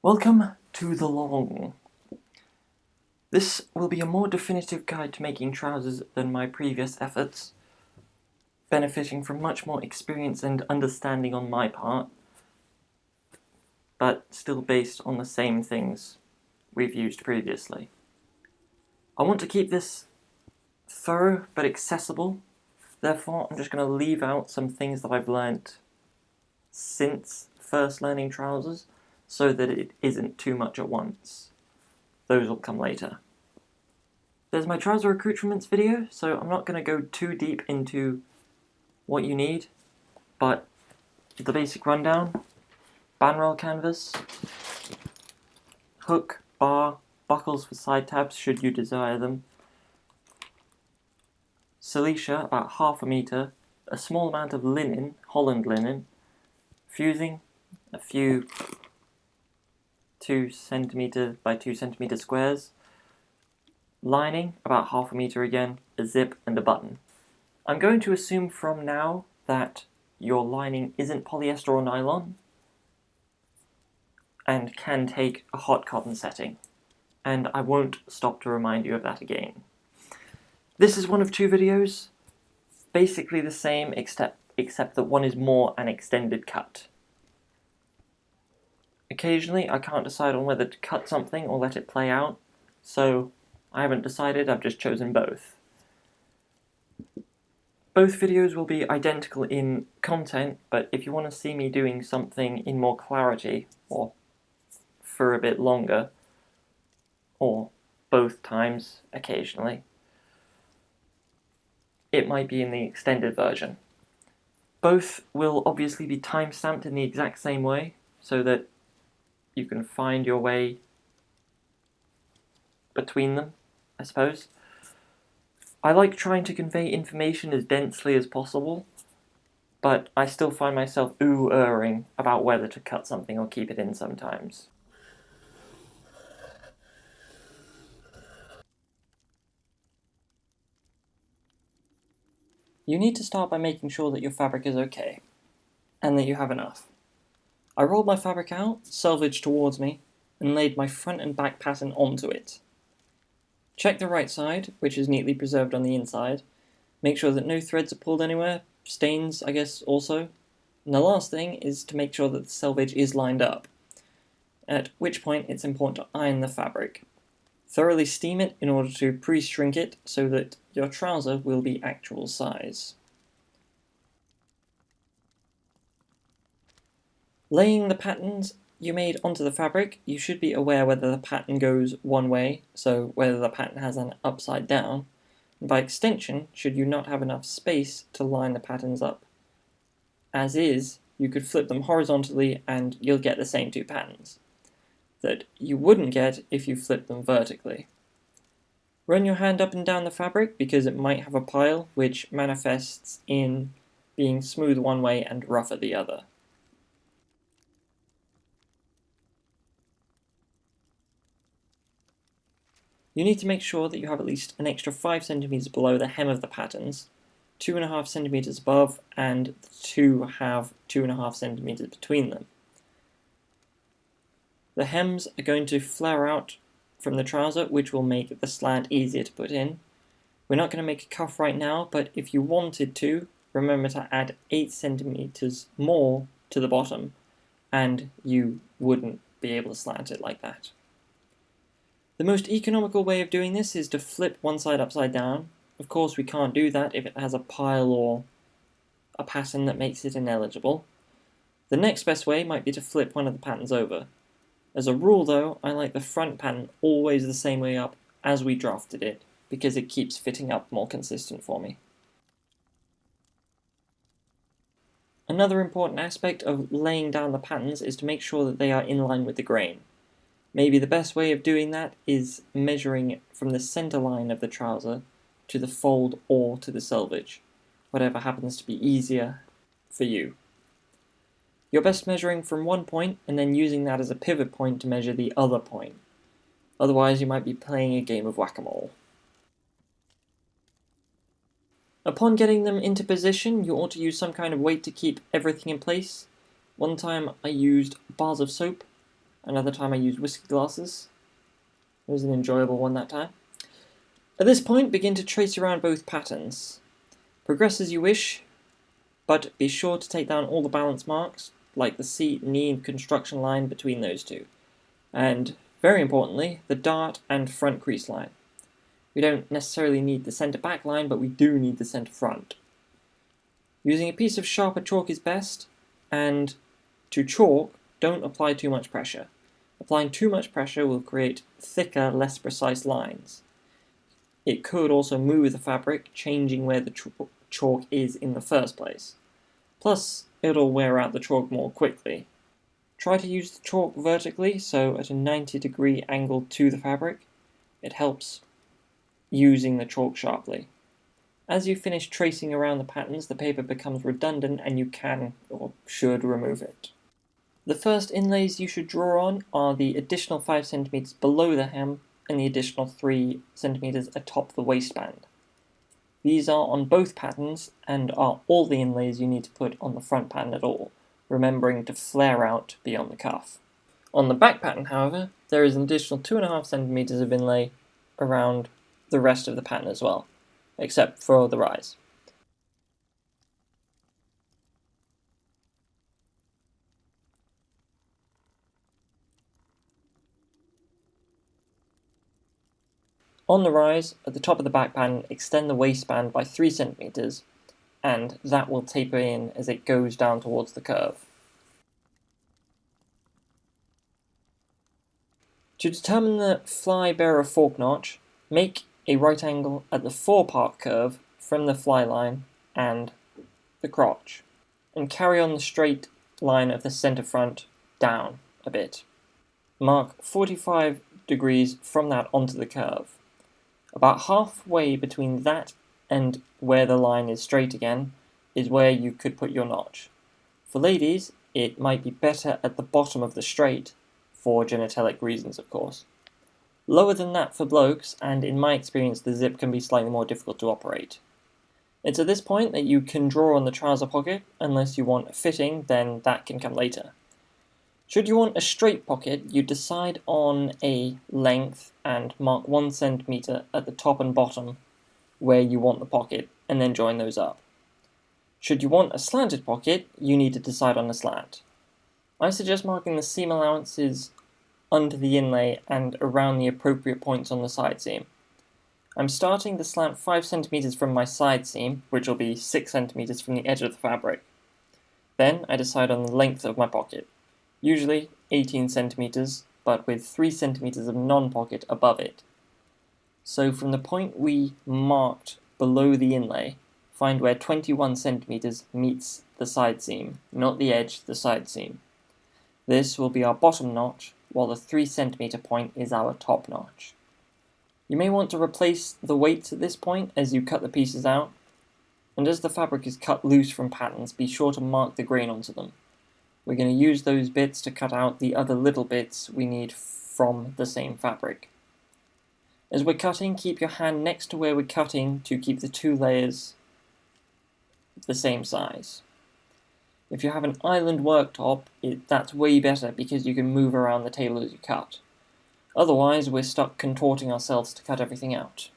Welcome to the long. This will be a more definitive guide to making trousers than my previous efforts, benefiting from much more experience and understanding on my part, but still based on the same things we've used previously. I want to keep this thorough but accessible, therefore I'm just going to leave out some things that I've learnt since first learning trousers, so that it isn't too much at once. Those will come later. There's my trouser accoutrements video, so I'm not going to go too deep into what you need, but the basic rundown: band rail canvas, hook, bar, buckles for side tabs should you desire them, silicea about half a metre, a small amount of linen, Holland linen, fusing, a few 2 cm by 2 cm squares, lining about half a metre again, a zip and a button. I'm going to assume from now that your lining isn't polyester or nylon and can take a hot cotton setting, and I won't stop to remind you of that again. This is one of two videos, basically the same except that one is more an extended cut. Occasionally I can't decide on whether to cut something or let it play out, so I haven't decided, I've just chosen both. Both videos will be identical in content, but if you want to see me doing something in more clarity, or for a bit longer, or both times occasionally, it might be in the extended version. Both will obviously be time-stamped in the exact same way, so that you can find your way between them, I suppose. I like trying to convey information as densely as possible, but I still find myself ooh-erring about whether to cut something or keep it in sometimes. You need to start by making sure that your fabric is okay, and that you have enough. I rolled my fabric out, selvage towards me, and laid my front and back pattern onto it. Check the right side, which is neatly preserved on the inside. Make sure that no threads are pulled anywhere, stains I guess also. And the last thing is to make sure that the selvage is lined up, at which point it's important to iron the fabric. Thoroughly steam it in order to pre-shrink it so that your trouser will be actual size. Laying the patterns you made onto the fabric, you should be aware whether the pattern goes one way, so whether the pattern has an upside down, and by extension, should you not have enough space to line the patterns up. As is, you could flip them horizontally and you'll get the same two patterns that you wouldn't get if you flip them vertically. Run your hand up and down the fabric because it might have a pile which manifests in being smooth one way and rougher the other. You need to make sure that you have at least an extra 5 cm below the hem of the patterns, 2.5 cm above, and the two have 2.5 cm between them. The hems are going to flare out from the trouser, which will make the slant easier to put in. We're not going to make a cuff right now, but if you wanted to, remember to add 8 cm more to the bottom, and you wouldn't be able to slant it like that. The most economical way of doing this is to flip one side upside down. Of course we can't do that if it has a pile or a pattern that makes it ineligible. The next best way might be to flip one of the patterns over. As a rule though, I like the front pattern always the same way up as we drafted it, because it keeps fitting up more consistent for me. Another important aspect of laying down the patterns is to make sure that they are in line with the grain. Maybe the best way of doing that is measuring from the center line of the trouser to the fold or to the selvage, whatever happens to be easier for you. You're best measuring from one point and then using that as a pivot point to measure the other point. Otherwise you might be playing a game of whack-a-mole. Upon getting them into position, you ought to use some kind of weight to keep everything in place. One time I used bars of soap. Another time I used whiskey glasses. It was an enjoyable one that time. At this point, begin to trace around both patterns. Progress as you wish, but be sure to take down all the balance marks, like the seat, knee, and construction line between those two. And, very importantly, the dart and front crease line. We don't necessarily need the centre back line, but we do need the centre front. Using a piece of sharper chalk is best, and to chalk, don't apply too much pressure. Applying too much pressure will create thicker, less precise lines. It could also move the fabric, changing where the chalk is in the first place. Plus, it'll wear out the chalk more quickly. Try to use the chalk vertically, so at a 90-degree angle to the fabric. It helps using the chalk sharply. As you finish tracing around the patterns, the paper becomes redundant and you can or should remove it. The first inlays you should draw on are the additional 5 cm below the hem and the additional 3 cm atop the waistband. These are on both patterns and are all the inlays you need to put on the front pattern at all, remembering to flare out beyond the cuff. On the back pattern, however, there is an additional 2.5 cm of inlay around the rest of the pattern as well, except for the rise. On the rise, at the top of the back pattern, extend the waistband by 3 cm, and that will taper in as it goes down towards the curve. To determine the fly bearer fork notch, make a right angle at the forepart curve from the fly line and the crotch, and carry on the straight line of the centre front down a bit. Mark 45 degrees from that onto the curve. About halfway between that and where the line is straight again is where you could put your notch. For ladies, it might be better at the bottom of the straight, for genitalic reasons of course. Lower than that for blokes, and in my experience the zip can be slightly more difficult to operate. It's at this point that you can draw on the trouser pocket. Unless you want a fitting, then that can come later. Should you want a straight pocket, you decide on a length and mark 1 cm at the top and bottom where you want the pocket, and then join those up. Should you want a slanted pocket, you need to decide on a slant. I suggest marking the seam allowances under the inlay and around the appropriate points on the side seam. I'm starting the slant 5 cm from my side seam, which will be 6 cm from the edge of the fabric. Then I decide on the length of my pocket, usually 18 cm, but with 3 cm of non-pocket above it. So from the point we marked below the inlay, find where 21 cm meets the side seam, not the edge, the side seam. This will be our bottom notch, while the 3 cm point is our top notch. You may want to replace the weights at this point as you cut the pieces out, and as the fabric is cut loose from patterns, be sure to mark the grain onto them. We're going to use those bits to cut out the other little bits we need from the same fabric. As we're cutting, keep your hand next to where we're cutting to keep the two layers the same size. If you have an island worktop, that's way better because you can move around the table as you cut. Otherwise, we're stuck contorting ourselves to cut everything out.